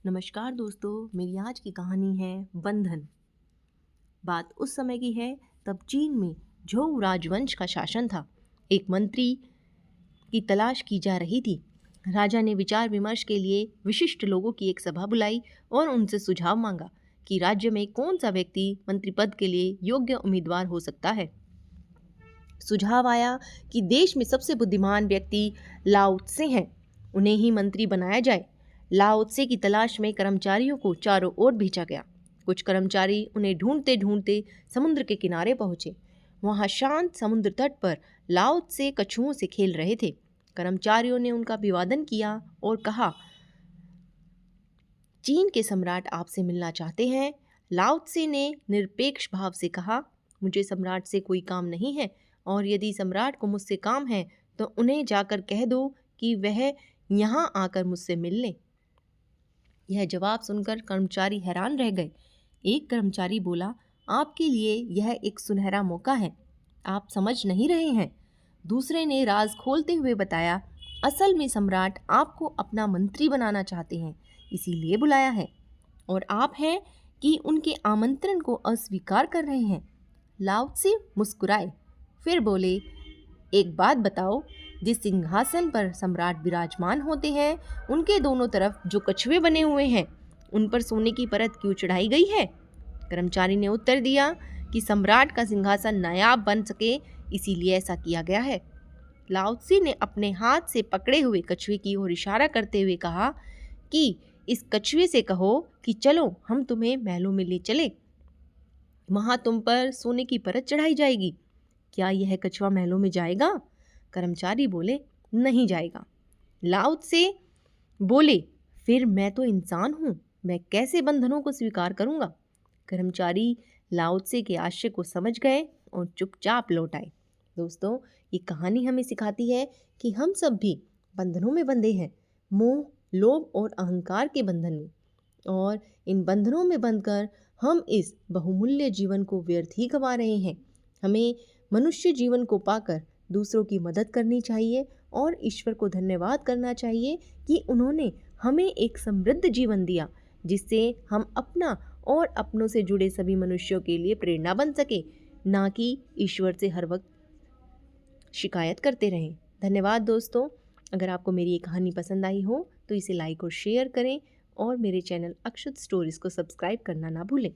नमस्कार दोस्तों, मेरी आज की कहानी है बंधन। बात उस समय की है, तब चीन में झोउ राजवंश का शासन था। एक मंत्री की तलाश की जा रही थी। राजा ने विचार विमर्श के लिए विशिष्ट लोगों की एक सभा बुलाई और उनसे सुझाव मांगा कि राज्य में कौन सा व्यक्ति मंत्री पद के लिए योग्य उम्मीदवार हो सकता है। सुझाव आया कि देश में सबसे बुद्धिमान व्यक्ति लाओ त्से हैं, उन्हें ही मंत्री बनाया जाए। लाओ त्से की तलाश में कर्मचारियों को चारों ओर भेजा गया। कुछ कर्मचारी उन्हें ढूंढते ढूंढते समुद्र के किनारे पहुंचे। वहां शांत समुद्र तट पर लाओ त्से कछुओं से खेल रहे थे। कर्मचारियों ने उनका अभिवादन किया और कहा, चीन के सम्राट आपसे मिलना चाहते हैं। लाओ त्से ने निरपेक्ष भाव से कहा, मुझे सम्राट से कोई काम नहीं है, और यदि सम्राट को मुझसे काम है तो उन्हें जाकर कह दो कि वह यहाँ आकर मुझसे मिल लें। यह जवाब सुनकर कर्मचारी हैरान रह गए। एक कर्मचारी बोला, आपके लिए यह एक सुनहरा मौका है, आप समझ नहीं रहे हैं। दूसरे ने राज खोलते हुए बताया, असल में सम्राट आपको अपना मंत्री बनाना चाहते हैं, इसीलिए बुलाया है, और आप हैं कि उनके आमंत्रण को अस्वीकार कर रहे हैं। लाओ त्से मुस्कुराए, फिर बोले, एक बात बताओ, जिस सिंहासन पर सम्राट विराजमान होते हैं उनके दोनों तरफ जो कछुए बने हुए हैं उन पर सोने की परत क्यों चढ़ाई गई है? कर्मचारी ने उत्तर दिया कि सम्राट का सिंहासन नायाब बन सके, इसीलिए ऐसा किया गया है। लाओ त्से ने अपने हाथ से पकड़े हुए कछुए की ओर इशारा करते हुए कहा कि इस कछुए से कहो कि चलो हम तुम्हें महलों में ले चले, वहां तुम पर सोने की परत चढ़ाई जाएगी। क्या यह कछुआ महलों में जाएगा? कर्मचारी बोले, नहीं जाएगा। लाओ त्से बोले, फिर मैं तो इंसान हूँ, मैं कैसे बंधनों को स्वीकार करूँगा? कर्मचारी लाओ त्से के आशय को समझ गए और चुपचाप लौट आए। दोस्तों, ये कहानी हमें सिखाती है कि हम सब भी बंधनों में बंधे हैं, मोह, लोभ और अहंकार के बंधन में, और इन बंधनों में बंधकर हम इस बहुमूल्य जीवन को व्यर्थ ही गंवा रहे हैं। हमें मनुष्य जीवन को पाकर दूसरों की मदद करनी चाहिए और ईश्वर को धन्यवाद करना चाहिए कि उन्होंने हमें एक समृद्ध जीवन दिया, जिससे हम अपना और अपनों से जुड़े सभी मनुष्यों के लिए प्रेरणा बन सके, ना कि ईश्वर से हर वक्त शिकायत करते रहें। धन्यवाद दोस्तों। अगर आपको मेरी ये कहानी पसंद आई हो तो इसे लाइक और शेयर करें, और मेरे चैनल अक्षत स्टोरीज को सब्सक्राइब करना ना भूलें।